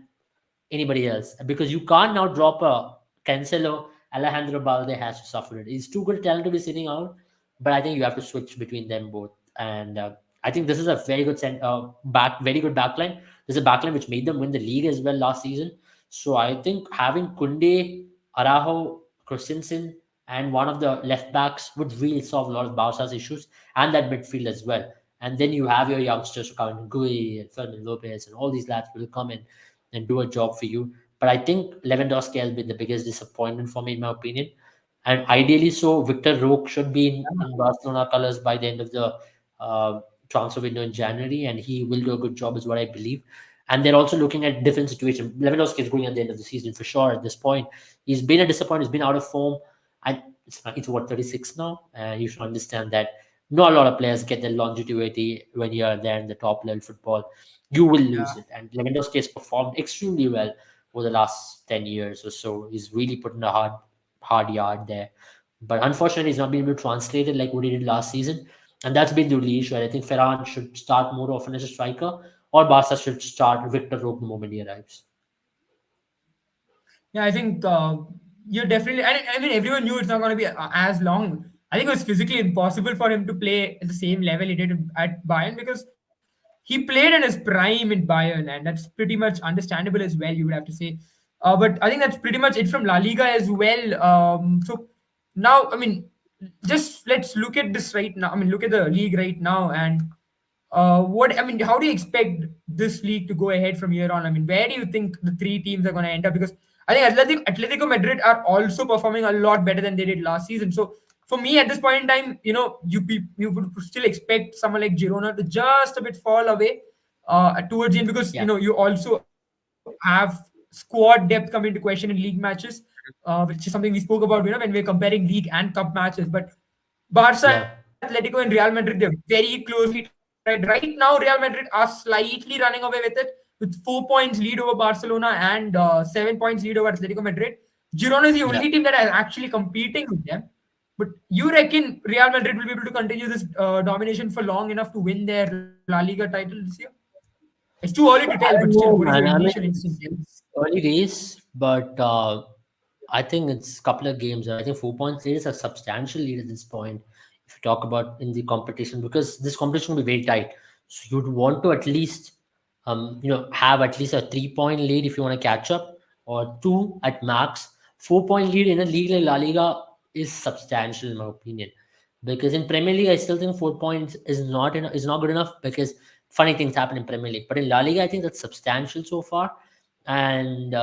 anybody else because you can't now drop a Cancelo Alejandro Balde has to suffer it. He's too good a talent to be sitting out, but I think you have to switch between them both. And I think this is a very good very good backline. This is a backline which made them win the league as well last season. So I think having Kunde, Araujo, Christensen, and one of the left backs would really solve a lot of Barca's issues and that midfield as well. And then you have your youngsters coming, Gui and Fernando Lopez, and all these lads will come in and do a job for you. But I think Lewandowski has been the biggest disappointment for me, in my opinion. And ideally, so Victor Roque should be in Barcelona colours by the end of the uh, transfer window in January, and he will do a good job, is what I believe. And they're also looking at different situations. Lewandowski is going at the end of the season for sure. At this point, he's been a disappointment. He's been out of form. I it's what 36 now, and you should understand that not a lot of players get the longevity when you're there in the top level football. You will lose it. Yeah. And Lewandowski has performed extremely well over the last 10 years or so. He's really put in a hard yard there. But unfortunately, he's not been able to translate it like what he did last season. And that's been the only issue. I think Ferran should start more often as a striker, or Barca should start Victor Roque the moment he arrives. Yeah, I think you're definitely. I mean, everyone knew it's not going to be as long. I think it was physically impossible for him to play at the same level he did at Bayern because he played in his prime in Bayern, and that's pretty much understandable as well. You would have to say, but I think that's pretty much it from La Liga as well. So now, I mean, just let's look at this right now. I mean, look at the league right now, and what I mean, how do you expect this league to go ahead from here on? I mean, where do you think the three teams are going to end up? Because I think Atletico Madrid are also performing a lot better than they did last season. So for me, at this point in time, you would still expect someone like Girona to just a bit fall away towards the end because Yeah, you also have squad depth come into question in league matches, which is something we spoke about. When we're comparing league and cup matches, but Barca, yeah, Atletico, and Real Madrid, they're very closely tied. Right now, Real Madrid are slightly running away with it with 4 points lead over Barcelona and 7 points lead over Atletico Madrid. Girona is the only team yeah. that is actually competing with them. But you reckon Real Madrid will be able to continue this domination for long enough to win their La Liga title this year? It's too early to tell, but I still, what don't is your know, initial man. I mean, instinct? Yeah? it's early days, but I think it's a couple of games. I think 4 points lead is a substantial lead at this point. If you talk about in the competition, because this competition will be very tight, so you'd want to at least, have at least a 3 point lead if you want to catch up, or two at max. 4 point lead in a league like La Liga is substantial in my opinion, because in Premier League I still think 4 points is not good enough because funny things happen in Premier League, but in La Liga I think that's substantial so far. And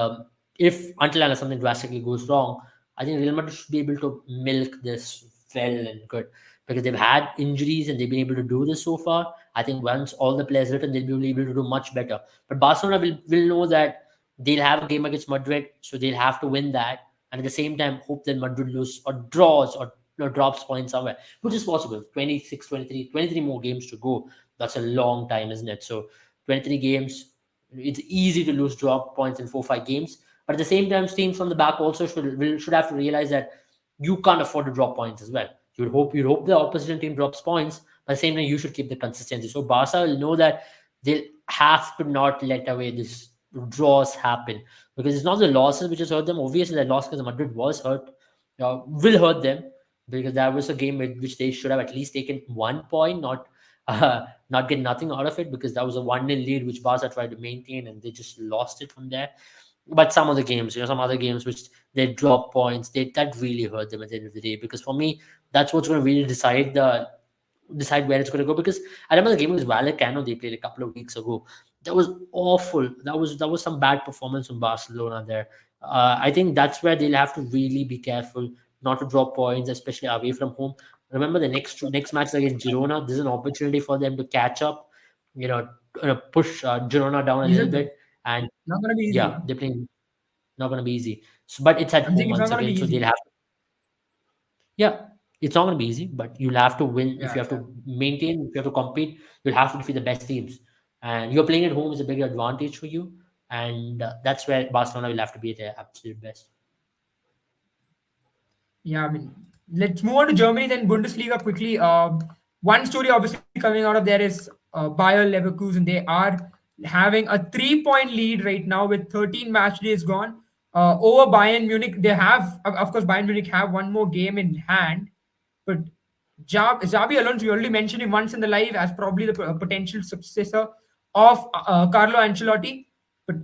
if until unless something drastically goes wrong, I think Real Madrid should be able to milk this well and good because they've had injuries and they've been able to do this so far. I think once all the players return, they'll be able to do much better. But Barcelona will know that they'll have a game against Madrid, so they'll have to win that, and at the same time hope that Madrid loses or draws or drops points somewhere, which is possible. 26, 23, 23 more games to go. That's a long time, isn't it? So 23 games, it's easy to lose drop points in 4 5 games. But at the same time, teams from the back also should have to realize that you can't afford to drop points as well. You'd hope the opposition team drops points, but at the same time you should keep the consistency. So Barca will know that they'll have to not let away this draws happen, because it's not the losses which has hurt them. Obviously, the loss because Madrid was hurt, will hurt them, because that was a game which they should have at least taken 1 point, not get nothing out of it, because that was a 1-0 lead which Barca tried to maintain and they just lost it from there. But some of the games, some other games which they drop points, that really hurt them at the end of the day. Because for me, that's what's going to really decide where it's going to go. Because I remember the game was Vallecano they played a couple of weeks ago. That was awful. That was some bad performance from Barcelona there. I think that's where they'll have to really be careful not to drop points, especially away from home. Remember the next match against Girona. This is an opportunity for them to catch up. You know, push Girona down a little Isn't it? bit, and Not going to be easy. yeah, they're playing not going to be easy. So, but it's at I'm saying home it's not once going to be again, so easy. they'll have to. Yeah, it's not going to be easy, but you'll have to win if Yeah, you have yeah. to maintain. If you have to compete, you'll have to defeat the best teams, and you're playing at home is a big advantage for you, and that's where Barcelona will have to be at their absolute best. Yeah, I mean, let's move on to Germany, then Bundesliga quickly. One story obviously coming out of there is Bayer Leverkusen. They are having a 3 point lead right now with 13 match days gone. over Bayern Munich. They have, of course, Bayern Munich have one more game in hand, but Xabi Alonso, we already mentioned him once in the live as probably the potential successor of Carlo Ancelotti. But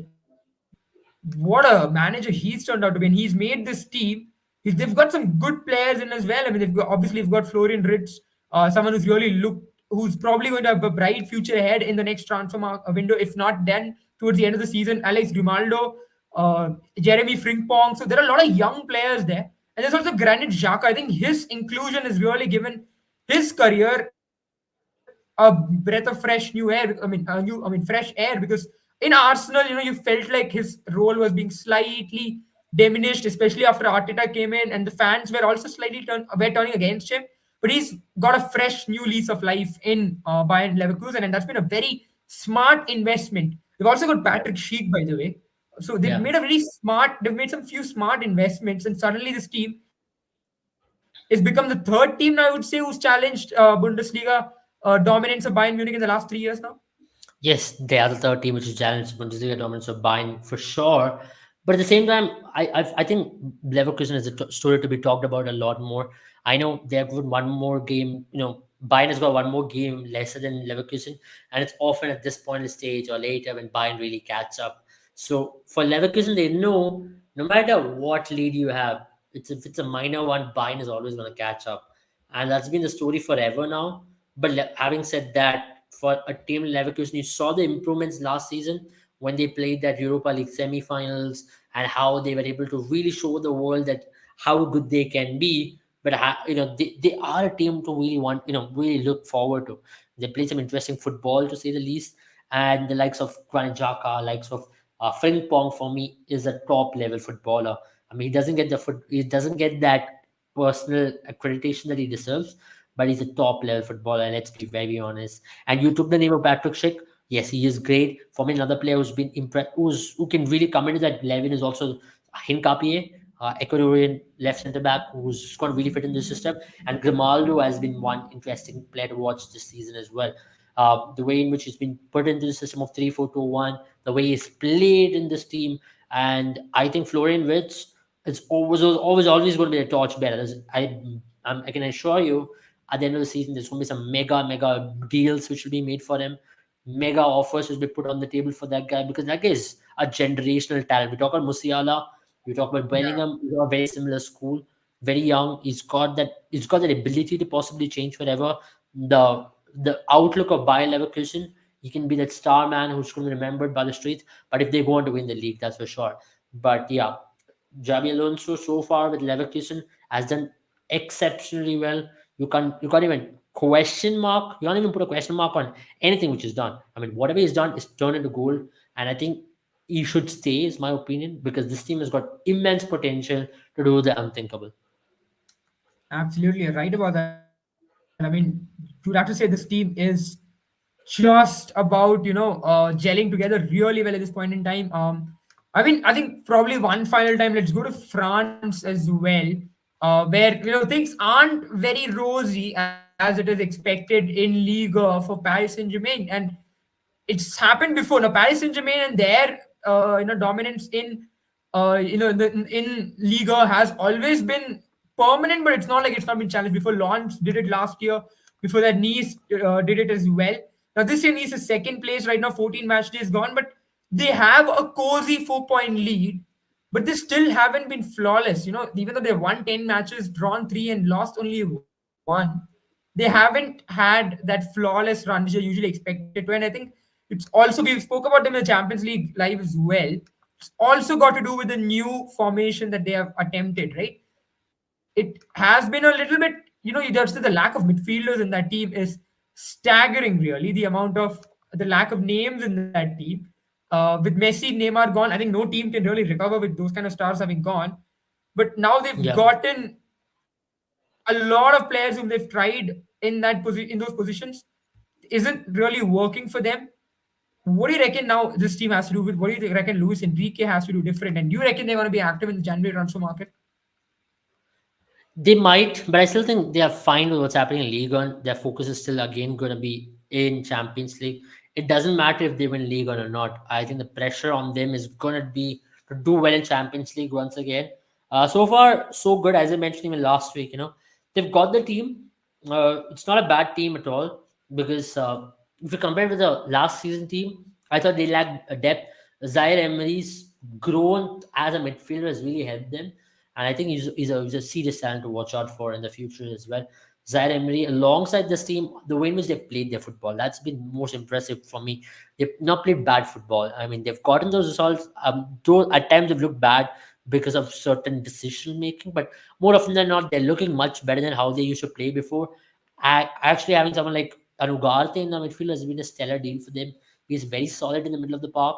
what a manager he's turned out to be, and he's made this team. They've got some good players in as well. I mean, obviously they've got Florian Ritz, someone who's really looked, who's probably going to have a bright future ahead in the next window. If not, then towards the end of the season, Alex Grimaldo, Jeremy Frimpong. So there are a lot of young players there, and there's also Granit Xhaka. I think his inclusion has really given his career a breath of fresh new air. Fresh air, because in Arsenal, you felt like his role was being slightly diminished, especially after Arteta came in, and the fans were also slightly were turning against him. But he's got a fresh new lease of life in Bayern Leverkusen, and that's been a very smart investment. They've also got Yeah. Patrick Schick, by the way. So they've Yeah. made a very smart. They've made some few smart investments, and suddenly this team has become the third team now, I would say, who's challenged Bundesliga dominance of Bayern Munich in the last 3 years now. Yes, they are the third team which is challenged Bundesliga dominance of Bayern for sure. But at the same time, I think Leverkusen is a story to be talked about a lot more. I know they have got one more game. Bayern has got one more game lesser than Leverkusen, and it's often at this point of the stage or later when Bayern really catch up. So for Leverkusen, they know no matter what lead you have, if it's a minor one, Bayern is always going to catch up, and that's been the story forever now. But having said that, for a team in Leverkusen, you saw the improvements last season when they played that Europa League semi-finals and how they were able to really show the world that how good they can be. But they are a team to really really look forward to. They play some interesting football to say the least, and the likes of Granit Xhaka, likes of Frimpong for me is a top level footballer. I mean, he doesn't get that personal accreditation that he deserves, but he's a top level footballer. Let's be very honest. And you took the name of Patrick Schick. Yes, he is great. For me, another player who's been impressed, who can really come into that 11 is also Hinkapie, Ecuadorian left centre back, who's going to really fit in the system. And Grimaldo has been one interesting player to watch this season as well. The way in which he's been put into the system of 3-4-2-1, the way he's played in this team, and I think Florian Wirtz is always going to be a torch bearer. I can assure you at the end of the season, there's going to be some mega deals which will be made for him, mega offers will be put on the table for that guy because that guy is a generational talent. We talk about Musiala, we talk about Bellingham, who are very similar school, very young. He's got that ability to possibly change whatever the outlook of Bayer Leverkusen. He can be that star man who's going to be remembered by the streets. But if they go on to win the league, that's for sure. But yeah, Javi Alonso so far with Leverkusen has done exceptionally well. You can't even question mark. You can't even put a question mark on anything which is done. I mean, whatever he's done is turned into gold, and I think he should stay, is my opinion, because this team has got immense potential to do the unthinkable. Absolutely, you're right about that. I mean, you'd have to say this team is just about gelling together really well at this point in time. I think probably one final time. Let's go to France as well, where things aren't very rosy as it is expected in Liga for Paris Saint Germain, and it's happened before. Now Paris Saint Germain and their dominance in in Liga has always been permanent, but it's not like it's not been challenged before. Lens did it last year. Before that, Nice did it as well. Now this year, Nice is second place right now. 14 match days gone, but they have a cozy 4 point lead. But they still haven't been flawless. Even though they've won 10 matches, drawn three, and lost only one, they haven't had that flawless run which are usually expected to. And I think it's also, we spoke about them in the Champions League live as well. It's also got to do with the new formation that they have attempted, right? It has been a little bit, you just the lack of midfielders in that team is staggering, really. The lack of names in that team. With Messi, Neymar gone, I think no team can really recover with those kind of stars having gone. But now they've Yeah. gotten a lot of players whom they've tried in those positions isn't really working for them. What do you reckon now this team has to do with? What do you reckon Luis Enrique has to do different? And do you reckon they're going to be active in the January transfer market? They might, but I still think they are fine with what's happening in League One. Their focus is still again going to be in Champions League. It doesn't matter if they win League One or not. I think the pressure on them is going to be to do well in Champions League once again. So far, so good. As I mentioned even last week, they've got the team. It's not a bad team at all because if you compare it with the last season team, I thought they lacked a depth. Zaire Emery's grown as a midfielder has really helped them, and I think he's a serious talent to watch out for in the future as well. Zaire Emery, alongside this team, the way in which they played their football, that's been most impressive for me. They've not played bad football. I mean, they've gotten those results. Though at times they've looked bad because of certain decision making, but more often than not, they're looking much better than how they used to play before. Actually, having someone like Anugarte in the midfield has been a stellar deal for them. He's very solid in the middle of the park.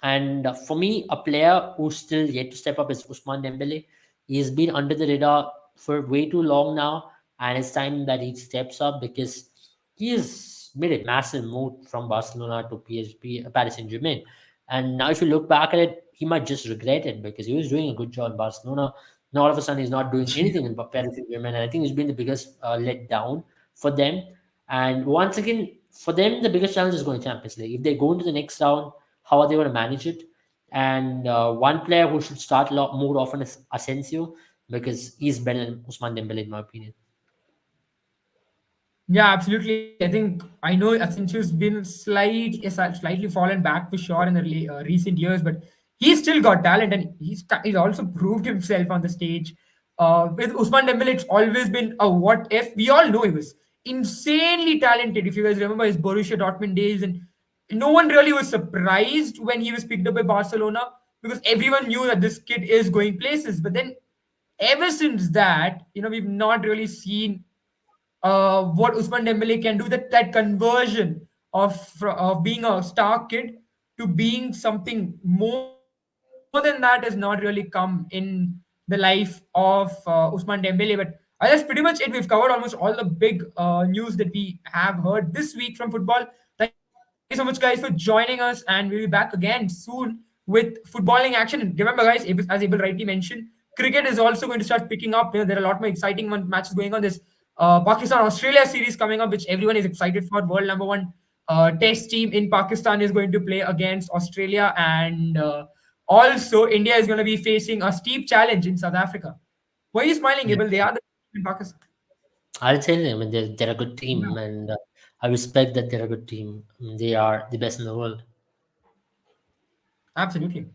And for me, a player who's still yet to step up is Usman Dembele. He's been under the radar for way too long now, and it's time that he steps up because he has made a massive move from Barcelona to PSP, Paris Saint Germain. And now, if you look back at it, he might just regret it because he was doing a good job in Barcelona. Now, all of a sudden, he's not doing anything in Paris Saint Germain. And I think it's been the biggest letdown for them. And once again, for them, the biggest challenge is going to Champions League. If they go into the next round, how are they going to manage it? And one player who should start a lot more often is Asensio because he's better than Usman Dembele, in my opinion. Yeah, absolutely. I think I know Asensio's been slightly fallen back for sure in the recent years, but he's still got talent and he's also proved himself on the stage. With Usman Dembele, it's always been a what if. We all know he was insanely talented. If you guys remember his Borussia Dortmund days, and no one really was surprised when he was picked up by Barcelona because everyone knew that this kid is going places. But then ever since that, we've not really seen what Usman Dembele can do. That conversion of being a star kid to being something more than that has not really come in the life of Usman Dembele. But that's pretty much it. We've covered almost all the big news that we have heard this week from football. Thank you so much, guys, for joining us, and we'll be back again soon with footballing action. And remember, guys, as Abel rightly mentioned, cricket is also going to start picking up. There are a lot more exciting matches going on. This Pakistan Australia series coming up, which everyone is excited for. World number one test team in Pakistan is going to play against Australia, and also India is going to be facing a steep challenge in South Africa. Why are you smiling, Yeah. Abel? They are the in Pakistan. I'll tell you, I mean, they're a good team, Yeah, and I respect that they're a good team. I mean, they are the best in the world. absolutely.